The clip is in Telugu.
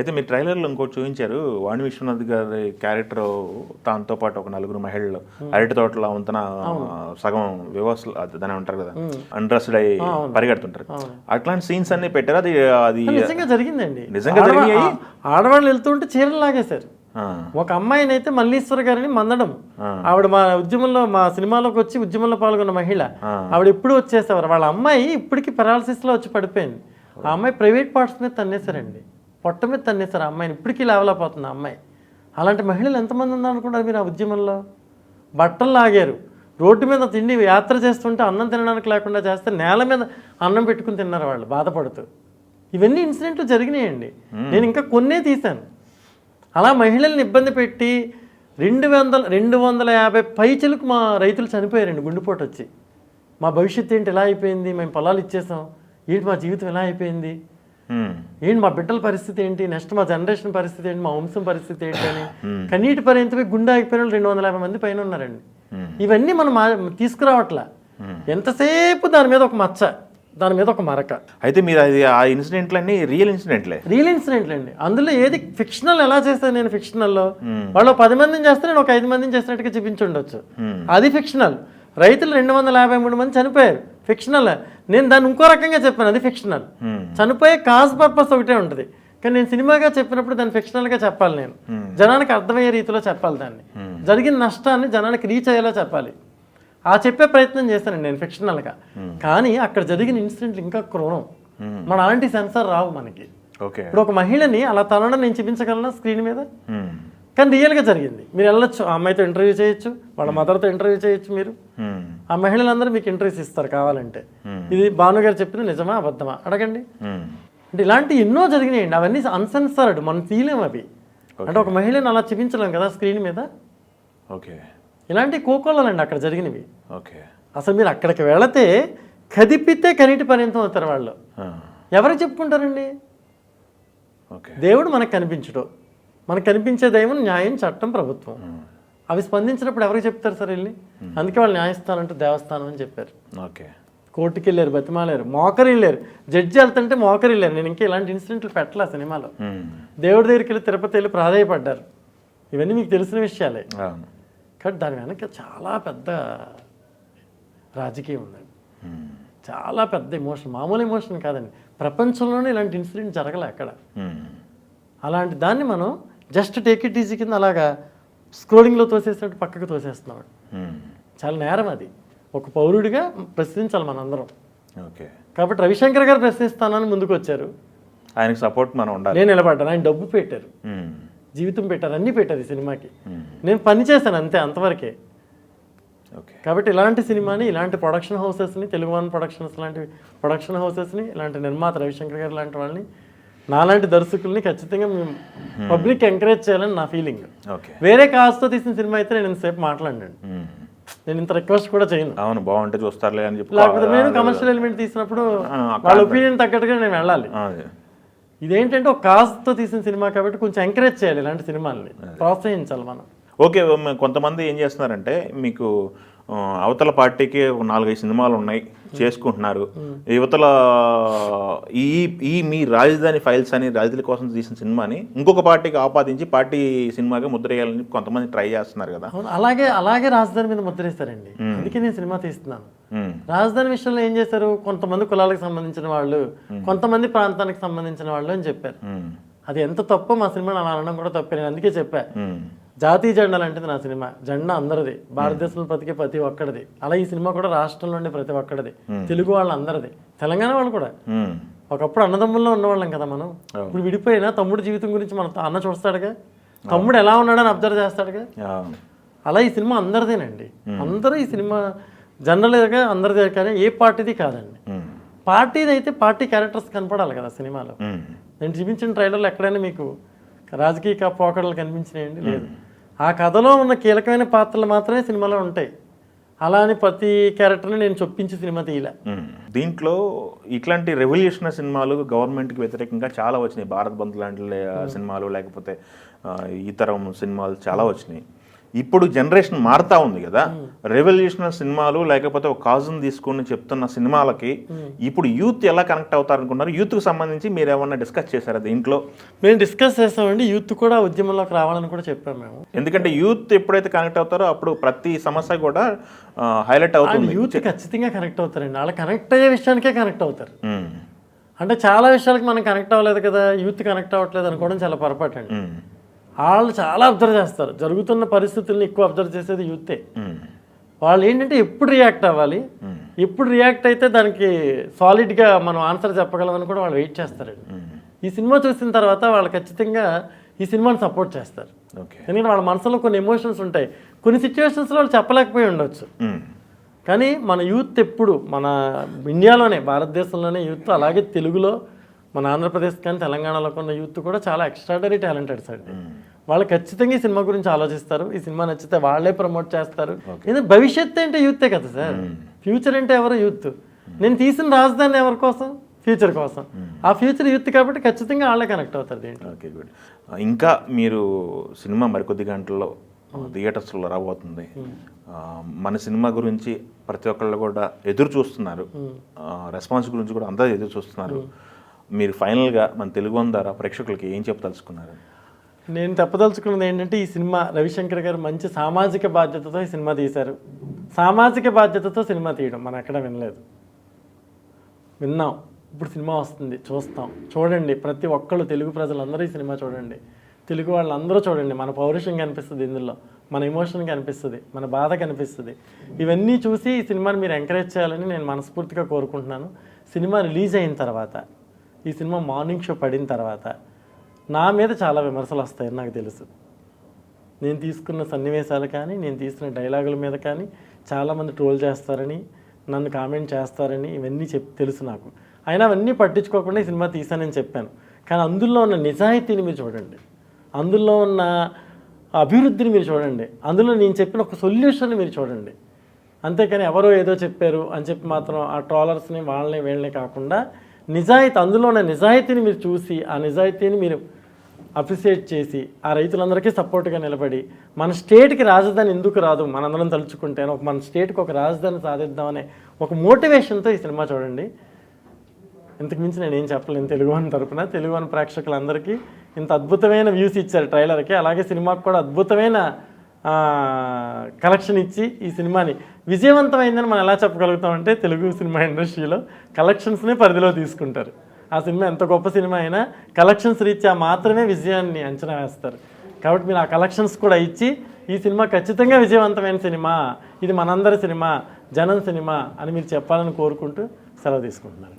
అయితే మీరు ట్రైలర్లో ఇంకోటి చూపించారు, వాణి విశ్వనాథ్ గారి క్యారెక్టర్ దాంతో పాటు ఒక నలుగురు మహిళలు అరటి తోటలో వంతన సగం వివాసాలు దాని ఉంటారు కదా, అన్డ్రెస్డ్ అయ్యి పరిగెడుతుంటారు. అట్లాంటి సీన్స్ అన్ని పెట్టారు. అది అది నిజంగా జరిగిందండి. నిజంగా జరిగాయి. ఆడవాళ్ళు వెళ్తుంటే చీరలు లాగేశారు. ఒక అమ్మాయిని అయితే మల్లీశ్వర గారిని మందడం, ఆవిడ మా ఉద్యమంలో మా సినిమాలోకి వచ్చి ఉద్యమంలో పాల్గొన్న మహిళ, ఆవిడ ఎప్పుడు వచ్చేసేవారు. వాళ్ళ అమ్మాయి ఇప్పటికీ పెరాలసిస్ లో వచ్చి పడిపోయింది. ఆ అమ్మాయి ప్రైవేట్ పార్ట్స్ మీద తన్నేశారండి, పొట్ట మీద తన్నేశారు. ఆ అమ్మాయిని ఇప్పటికీ లేవలేకపోతుంది ఆ అమ్మాయి. అలాంటి మహిళలు ఎంతమంది ఉన్నారనుకుంటారు మీరు ఆ ఉద్యమంలో? బట్టలు లాగారు, రోడ్డు మీద తిండి యాత్ర చేస్తుంటే అన్నం తినడానికి లేకుండా చేస్తే నేల మీద అన్నం పెట్టుకుని తిన్నారు వాళ్ళు బాధపడుతూ. ఇవన్నీ ఇన్సిడెంట్లు జరిగినాయండి. నేను ఇంకా కొన్నే తీశాను. అలా మహిళల్ని ఇబ్బంది పెట్టి 250 పైచలకు మా రైతులు చనిపోయారండి గుండెపోటు వచ్చి. మా భవిష్యత్తు ఏంటి ఇలా అయిపోయింది, మేము పొలాలు ఇచ్చేసాం, ఏంటి మా జీవితం ఎలా అయిపోయింది, ఏంటి మా బిడ్డల పరిస్థితి ఏంటి, నెక్స్ట్ మా జనరేషన్ పరిస్థితి ఏంటి, మా వంశం పరిస్థితి ఏంటి అని కన్నీటి పర్యంతపై గుండె ఆగిపోయిన 250 మంది పైన ఉన్నారండి. ఇవన్నీ మనం తీసుకురావట్లా. ఎంతసేపు దాని మీద ఒక మచ్చ, దాని మీద ఒక మరక. అయితే మీరు అది ఆ ఇన్సిడెంట్లన్నీ రియల్ ఇన్సిడెంట్లే అండి. అందులో ఏది ఫిక్షనల్ ఎలా చేస్తాను నేను? ఫిక్షనల్లో వాళ్ళు 10 మందిని చేస్తే నేను ఒక 5 మందిని చేసినట్టుగా చూపించి ఉండొచ్చు, అది ఫిక్షనల్. రైతులు 253 మంది చనిపోయారు, ఫిక్షనల్. నేను దాన్ని ఇంకో రకంగా చెప్పాను, అది ఫిక్షనల్. చనిపోయే కాజ్ పర్పస్ ఒకటే ఉంటుంది, కానీ నేను సినిమాగా చెప్పినప్పుడు దాన్ని ఫిక్షనల్గా చెప్పాలి. నేను జనానికి అర్థమయ్యే రీతిలో చెప్పాలి, దాన్ని జరిగిన నష్టాన్ని జనానికి రీచ్ అయ్యేలా చెప్పాలి. ఆ చెప్పే ప్రయత్నం చేస్తానండి నేను ఫిక్షనల్గా. కానీ అక్కడ జరిగిన ఇన్సిడెంట్లు ఇంకా క్రూరం. మన అలాంటి సెన్సార్ రావు మనకి. ఇప్పుడు ఒక మహిళని అలా తనడం నేను చూపించగలనా స్క్రీన్ మీద? కానీ రియల్గా జరిగింది. మీరు వెళ్ళొచ్చు, ఆ అమ్మాయితో ఇంటర్వ్యూ చేయొచ్చు, వాళ్ళ మదర్తో ఇంటర్వ్యూ చేయొచ్చు. మీరు ఆ మహిళలందరూ మీకు ఇంటర్వ్యూస్ ఇస్తారు కావాలంటే. ఇది భానుగారు చెప్పింది నిజమా అబద్ధమా అడగండి. అంటే ఇలాంటి ఎన్నో జరిగినాయండి. అవన్నీ అన్సెన్సర్డ్, మనం తీయలేము అవి. అంటే ఒక మహిళని అలా చూపించలేం కదా స్క్రీన్ మీద. ఇలాంటి కోకోళ్ళండి అక్కడ జరిగినవి. అసలు మీరు అక్కడికి వెళితే కదిపితే కనీటి పర్యంతం అవుతారు వాళ్ళు. ఎవరికి చెప్పుకుంటారండి? దేవుడు మనకు కనిపించడు, మనకు కనిపించే దైవం న్యాయం, చట్టం, ప్రభుత్వం. అవి స్పందించినప్పుడు ఎవరికి చెప్తారు సార్ వెళ్ళి? అందుకే వాళ్ళు న్యాయస్థానం అంటే దేవస్థానం అని చెప్పారు. కోర్టుకి వెళ్ళారు, బతిమాలేరు, మోకరి వెళ్ళారు. జడ్జి వెళ్తుంటే మోకరి వెళ్ళారు. నేను ఇంకా ఇలాంటి ఇన్సిడెంట్లు పెట్టలే సినిమాలో. దేవుడి దగ్గరికి వెళ్ళి తిరుపతి వెళ్ళి ప్రాధాయపడ్డారు. ఇవన్నీ మీకు తెలిసిన విషయాలే. కానీ దాని వెనక చాలా పెద్ద రాజకీయం ఉందండి, చాలా పెద్ద ఎమోషన్, మామూలు ఎమోషన్ కాదండి. ప్రపంచంలోనే ఇలాంటి ఇన్సిడెంట్ జరగలే అక్కడ. అలాంటి దాన్ని మనం జస్ట్ టేక్ ఇట్ ఈజీ కింద అలాగా స్క్రోలింగ్లో తోసేసినట్టు పక్కకు తోసేస్తున్నాం. చాలా నేరం అది. ఒక పౌరుడిగా ప్రశ్నించాలి మనందరం. కాబట్టి రవిశంకర్ గారు ప్రశ్నిస్తానని ముందుకు వచ్చారు, ఆయనకు సపోర్ట్ మనం ఉండాలి. నేను నిలబడ్డాను, ఆయన డబ్బు పెట్టారు, జీవితం పెట్టారు, అన్నీ పెట్టారు ఈ సినిమాకి. నేను పని చేశాను అంతే, అంతవరకే. కాబట్టి ఇలాంటి సినిమాని, ఇలాంటి ప్రొడక్షన్ హౌసెస్ని, తెలుగు వన్ ప్రొడక్షన్స్ లాంటి ప్రొడక్షన్ హౌసెస్ని, ఇలాంటి నిర్మాత రవిశంకర్ గారు లాంటి వాళ్ళని, నాలాంటి దర్శకుల్ని ఖచ్చితంగా మేము పబ్లిక్ ఎంకరేజ్ చేయాలని నా ఫీలింగ్. వేరే కాస్ట్తో తీసిన సినిమా అయితే నేను ఇంతసేపు మాట్లాడినాను, నేను ఇంత రిక్వెస్ట్ కూడా చేయను. అవును, బాగుంటే చూస్తారులే అని చెప్పి. లేకపోతే నేను కమర్షియల్ ఎలిమెంట్ తీసినప్పుడు వాళ్ళ ఒపీనియన్ తగ్గట్టుగా నేను వెళ్ళాలి. ఇదేంటంటే ఒక కాస్ట్తో తీసిన సినిమా కాబట్టి కొంచెం ఎంకరేజ్ చేయాలి, ఇలాంటి సినిమాల్ని ప్రోత్సహించాలి మనం. ఓకే, కొంతమంది ఏం చేస్తున్నారంటే, మీకు అవతల పార్టీకి 4-5 సినిమాలు ఉన్నాయి, చేసుకుంటున్నారు. యువతల ఈ మీ రాజధాని ఫైల్స్ అని రైతుల కోసం తీసిన సినిమాని ఇంకొక పార్టీకి ఆపాదించి పార్టీ సినిమాగా ముద్ర వేయాలని కొంతమంది ట్రై చేస్తున్నారు కదా. అలాగే రాజధాని మీద ముద్రేస్తారండి. అందుకే నేను సినిమా తీస్తున్నాను. రాజధాని విషయంలో ఏం చేశారు, కొంతమంది కులాలకు సంబంధించిన వాళ్ళు, కొంతమంది ప్రాంతానికి సంబంధించిన వాళ్ళు అని చెప్పారు. అది ఎంత తప్పో మా సినిమాని అలా అనడం కూడా తప్పే. నేను అందుకే చెప్పా, జాతీయ జెండా లాంటిది నా సినిమా. జెండా అందరిది, భారతదేశంలో ప్రతికే ప్రతి ఒక్కడిది. అలా ఈ సినిమా కూడా రాష్ట్రంలో ఉండే ప్రతి ఒక్కడిది, తెలుగు వాళ్ళు అందరిది, తెలంగాణ వాళ్ళు కూడా. ఒకప్పుడు అన్నదమ్ముల్లో ఉన్నవాళ్ళం కదా మనం. ఇప్పుడు విడిపోయినా తమ్ముడు జీవితం గురించి మన అన్న చూస్తాడుగా, తమ్ముడు ఎలా ఉన్నాడని అబ్జర్వ్ చేస్తాడుగా. అలా ఈ సినిమా అందరిదేనండి. అందరూ ఈ సినిమా జనరల్గా అందరిదే, కానీ ఏ పార్టీది కాదండి. పార్టీది అయితే పార్టీ క్యారెక్టర్స్ కనపడాలి కదా సినిమాలో. నేను చూపించిన ట్రైలర్లో ఎక్కడైనా మీకు రాజకీయ పోకడలు కనిపించినాయండి? లేదు. ఆ కథలో ఉన్న కీలకమైన పాత్రలు మాత్రమే సినిమాలో ఉంటాయి. అలా అని ప్రతి క్యారెక్టర్ని నేను చొప్పించి సినిమా తీయలే. దీంట్లో ఇట్లాంటి రెవల్యూషనరీ సినిమాలు గవర్నమెంట్కి వ్యతిరేకంగా చాలా వచ్చినాయి. భారత్ బంద్ లాంటి సినిమాలు, లేకపోతే ఇతర సినిమాలు చాలా వచ్చినాయి. ఇప్పుడు జనరేషన్ మారుతా ఉంది కదా, రెవల్యూషనల్ సినిమాలు లేకపోతే ఒక కాజును తీసుకుని చెప్తున్న సినిమాలకి ఇప్పుడు యూత్ ఎలా కనెక్ట్ అవుతారనుకున్నారు? యూత్కి సంబంధించి మీరు ఏమన్నా డిస్కస్ చేశారా దీంట్లో? మేము డిస్కస్ చేస్తామండి, యూత్ కూడా ఉద్యమంలోకి రావాలని కూడా చెప్పాము మేము. ఎందుకంటే యూత్ ఎప్పుడైతే కనెక్ట్ అవుతారో అప్పుడు ప్రతి సమస్య కూడా హైలైట్ అవుతుంది. యూత్ ఖచ్చితంగా కనెక్ట్ అవుతారండి, వాళ్ళు కనెక్ట్ అయ్యే విషయానికే కనెక్ట్ అవుతారు. అంటే చాలా విషయాలకి మనం కనెక్ట్ అవ్వలేదు కదా, యూత్ కనెక్ట్ అవ్వట్లేదు అనుకోవడం చాలా పొరపాటు అండి. వాళ్ళు చాలా అబ్జర్వ్ చేస్తారు, జరుగుతున్న పరిస్థితుల్ని ఎక్కువ అబ్జర్వ్ చేసేది యూతే. వాళ్ళు ఏంటంటే ఎప్పుడు రియాక్ట్ అవ్వాలి, ఎప్పుడు రియాక్ట్ అయితే దానికి సాలిడ్గా మనం ఆన్సర్ చెప్పగలమని కూడా వాళ్ళు వెయిట్ చేస్తారండి. ఈ సినిమా చూసిన తర్వాత వాళ్ళు ఖచ్చితంగా ఈ సినిమాని సపోర్ట్ చేస్తారు. ఎందుకంటే వాళ్ళ మనసులో కొన్ని ఎమోషన్స్ ఉంటాయి, కొన్ని సిచ్యువేషన్స్లో వాళ్ళు చెప్పలేకపోయి ఉండొచ్చు. కానీ మన యూత్ ఎప్పుడు మన ఇండియాలోనే, భారతదేశంలోనే యూత్, అలాగే తెలుగులో మన ఆంధ్రప్రదేశ్ కానీ తెలంగాణలో ఉన్న యూత్ కూడా చాలా ఎక్స్ట్రాడనరీ టాలెంటెడ్స్ అండి. వాళ్ళు ఖచ్చితంగా ఈ సినిమా గురించి ఆలోచిస్తారు, ఈ సినిమా నచ్చితే వాళ్ళే ప్రమోట్ చేస్తారు. ఎందుకంటే భవిష్యత్తు అంటే యూతే కదా సార్, ఫ్యూచర్ అంటే ఎవరు? యూత్. నేను తీసిన రాజధాని ఎవరి కోసం? ఫ్యూచర్ కోసం. ఆ ఫ్యూచర్ యూత్ కాబట్టి ఖచ్చితంగా వాళ్ళే కనెక్ట్ అవుతారు దీంట్లో. Okay, good. ఇంకా మీరు సినిమా మరికొద్ది గంటల్లో థియేటర్స్లో రాబోతుంది. మన సినిమా గురించి ప్రతి ఒక్కళ్ళు కూడా ఎదురు చూస్తున్నారు, రెస్పాన్స్ గురించి కూడా అందరూ ఎదురు చూస్తున్నారు. మీరు ఫైనల్గా మన తెలుగు ద్వారా ప్రేక్షకులకి ఏం చెప్పదలుచుకున్నారు? నేను చెప్పదలుచుకున్నది ఏంటంటే, ఈ సినిమా రవిశంకర్ గారు మంచి సామాజిక బాధ్యతతో ఈ సినిమా తీశారు. సామాజిక బాధ్యతతో సినిమా తీయడం మనం ఎక్కడ విన్నాం. ఇప్పుడు సినిమా వస్తుంది, చూస్తాం. చూడండి, ప్రతి ఒక్కళ్ళు, తెలుగు ప్రజలందరూ ఈ సినిమా చూడండి, తెలుగు వాళ్ళందరూ చూడండి. మన పౌరుషం కనిపిస్తుంది ఇందులో, మన ఎమోషన్ కనిపిస్తుంది, మన బాధ కనిపిస్తుంది. ఇవన్నీ చూసి ఈ సినిమాని మీరు ఎంకరేజ్ చేయాలని నేను మనస్ఫూర్తిగా కోరుకుంటున్నాను. సినిమా రిలీజ్ అయిన తర్వాత, ఈ సినిమా మార్నింగ్ షో పడిన తర్వాత నా మీద చాలా విమర్శలు వస్తాయని నాకు తెలుసు. నేను తీసుకున్న సన్నివేశాలు కానీ, నేను తీసిన డైలాగుల మీద కానీ చాలామంది ట్రోల్ చేస్తారని, నన్ను కామెంట్ చేస్తారని, ఇవన్నీ తెలుసు నాకు. అయినా అవన్నీ పట్టించుకోకుండా ఈ సినిమా తీశానని చెప్పాను. కానీ అందులో ఉన్న నిజాయితీని మీరు చూడండి, అందులో ఉన్న అభివృద్ధిని మీరు చూడండి, అందులో నేను చెప్పిన ఒక సొల్యూషన్ని మీరు చూడండి. అంతేకాని ఎవరో ఏదో చెప్పారు అని చెప్పి మాత్రం ఆ ట్రోలర్స్ని వాళ్ళని వీళ్ళని కాకుండా నిజాయితీ, అందులో ఉన్న నిజాయితీని మీరు చూసి, ఆ నిజాయితీని మీరు అప్రిషియేట్ చేసి, ఆ రైతులందరికీ సపోర్ట్గా నిలబడి, మన స్టేట్కి రాజధాని ఎందుకు రాదు మనందరం తలుచుకుంటే, మన స్టేట్కి ఒక రాజధాని సాధిద్దామనే ఒక మోటివేషన్తో ఈ సినిమా చూడండి. ఇంతకుమించి నేను ఏం చెప్పలేను. తెలుగు వన్ తరపున, తెలుగు వన్ ప్రేక్షకులందరికీ ఇంత అద్భుతమైన వ్యూస్ ఇచ్చారు ట్రైలర్కి, అలాగే సినిమాకి కూడా అద్భుతమైన కలెక్షన్ ఇచ్చి ఈ సినిమాని విజయవంతమైందని మనం ఎలా చెప్పగలుగుతామంటే, తెలుగు సినిమా ఇండస్ట్రీలో కలెక్షన్స్నే పరిధిలో తీసుకుంటారు. ఆ సినిమా ఎంత గొప్ప సినిమా అయినా కలెక్షన్స్ రీత్యా మాత్రమే విజయాన్ని అంచనా వేస్తారు. కాబట్టి మీరు ఆ కలెక్షన్స్ కూడా ఇచ్చి, ఈ సినిమా ఖచ్చితంగా విజయవంతమైన సినిమా, ఇది మనందరి సినిమా, జనం సినిమా అని మీరు చెప్పాలని కోరుకుంటూ సెలవు తీసుకుంటున్నాను.